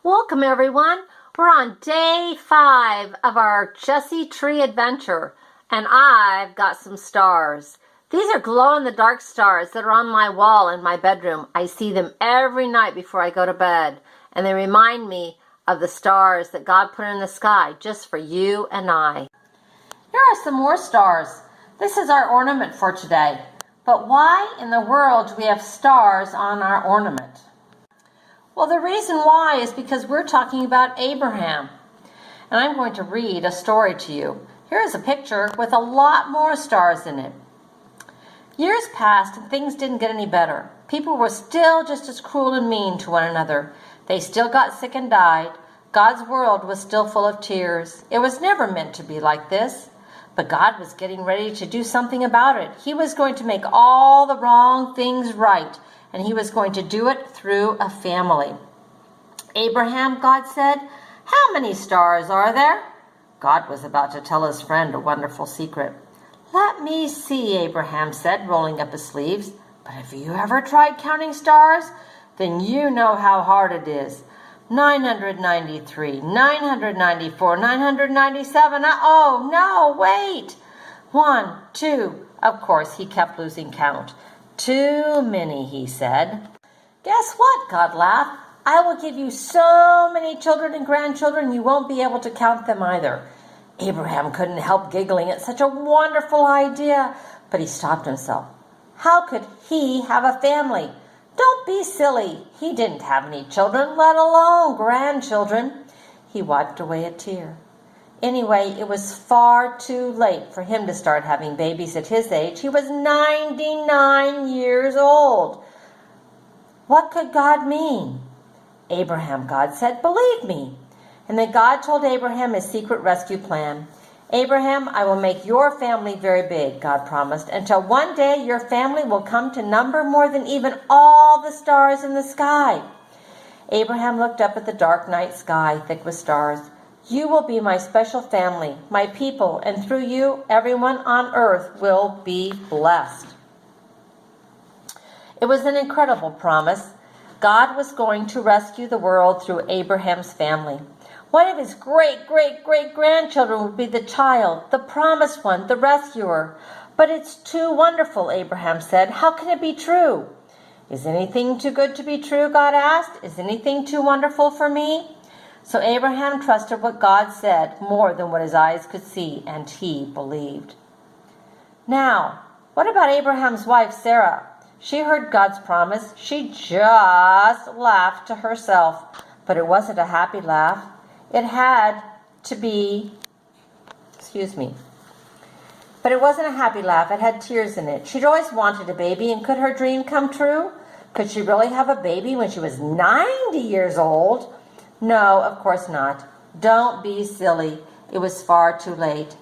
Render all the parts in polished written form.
Welcome everyone. We're on day 5 of our Jessie Tree adventure, and I've got some stars. These are glow-in-the-dark stars that are on my wall in my bedroom. I see them every night before I go to bed, and they remind me of the stars that God put in the sky just for you and I. Here are some more stars. This is our ornament for today. But why in the world do we have stars on our ornament? Well, the reason why is because we're talking about Abraham. And I'm going to read a story to you. Here's a picture with a lot more stars in it. Years passed and things didn't get any better. People were still just as cruel and mean to one another. They still got sick and died. God's world was still full of tears. It was never meant to be like this. But God was getting ready to do something about it. He was going to make all the wrong things right, and he was going to do it through a family. Abraham, God said, "How many stars are there?" God was about to tell his friend a wonderful secret. "Let me see," Abraham said, rolling up his sleeves. "But have you ever tried counting stars? Then you know how hard it is. 993, 994, 997, oh no, wait. 1, 2, of course he kept losing count. "Too many," he said. "Guess what?" God laughed. "I will give you so many children and grandchildren you won't be able to count them either." Abraham couldn't help giggling at such a wonderful idea, but he stopped himself. How could he have a family? Don't be silly. He didn't have any children, let alone grandchildren. He wiped away a tear. Anyway, it was far too late for him to start having babies at his age. He was 99 years old. What could God mean? "Abraham," God said, "believe me." And then God told Abraham his secret rescue plan. "Abraham, I will make your family very big," God promised, "until one day your family will come to number more than even all the stars in the sky." Abraham looked up at the dark night sky, thick with stars. "You will be my special family, my people, and through you, everyone on earth will be blessed." It was an incredible promise. God was going to rescue the world through Abraham's family. One of his great-great-great-grandchildren would be the child, the promised one, the rescuer. "But it's too wonderful," Abraham said. "How can it be true?" "Is anything too good to be true?" God asked. "Is anything too wonderful for me?" So Abraham trusted what God said more than what his eyes could see, and he believed. Now, what about Abraham's wife, Sarah? She heard God's promise. She just laughed to herself, but it wasn't a happy laugh. It had to be, but it wasn't a happy laugh. It had tears in it. She'd always wanted a baby, and could her dream come true? Could she really have a baby when she was 90 years old? No, of course not. Don't be silly. It was far too late.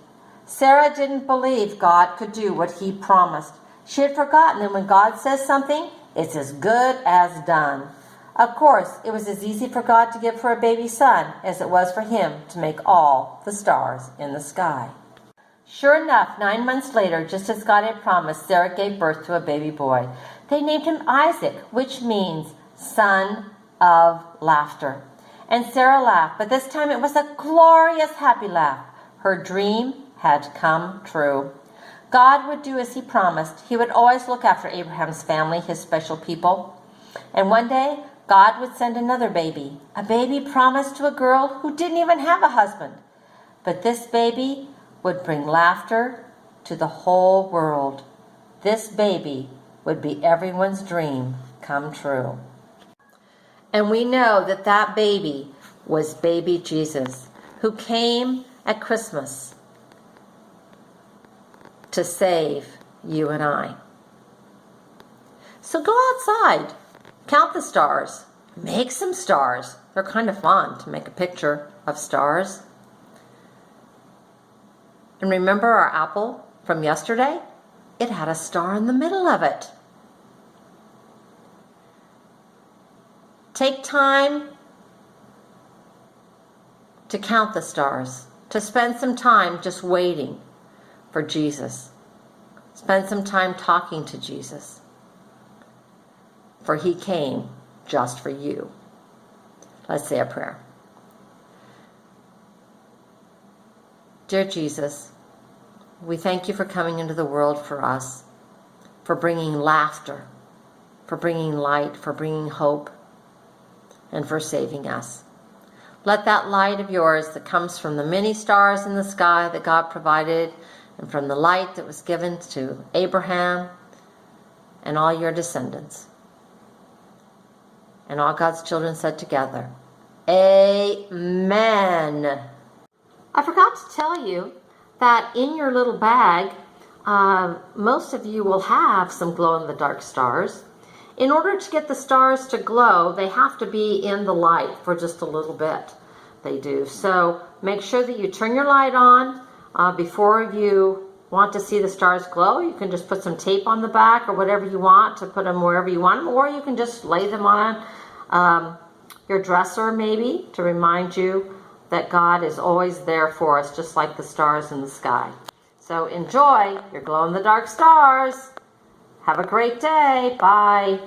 Sarah didn't believe God could do what he promised. She had forgotten that when God says something, it's as good as done. Of course, it was as easy for God to give her a baby son as it was for him to make all the stars in the sky. Sure enough, 9 months later, just as God had promised, Sarah gave birth to a baby boy. They named him Isaac, which means son of laughter. And Sarah laughed, but this time it was a glorious, happy laugh. Her dream had come true. God would do as he promised. He would always look after Abraham's family, his special people. And one day, God would send another baby, a baby promised to a girl who didn't even have a husband. But this baby would bring laughter to the whole world. This baby would be everyone's dream come true. And we know that that baby was baby Jesus, who came at Christmas to save you and I. So go outside. Count the stars. Make some stars. They're kind of fun to make a picture of stars. And remember our apple from yesterday? It had a star in the middle of it. Take time to count the stars, to spend some time just waiting for Jesus. Spend some time talking to Jesus, for he came just for you. Let's say a prayer. Dear Jesus, we thank you for coming into the world for us, for bringing laughter, for bringing light, for bringing hope, and for saving us. Let that light of yours that comes from the many stars in the sky that God provided, and from the light that was given to Abraham and all your descendants. And all God's children said together, Amen. I forgot to tell you that in your little bag, most of you will have some glow-in-the-dark stars. In order to get the stars to glow, they have to be in the light for just a little bit. They do. So make sure that you turn your light on before you want to see the stars glow. You can just put some tape on the back or whatever you want to put them wherever you want them, or you can just lay them on your dresser maybe to remind you that God is always there for us, just like the stars in the sky. So enjoy your glow-in-the-dark stars. Have a great day. Bye.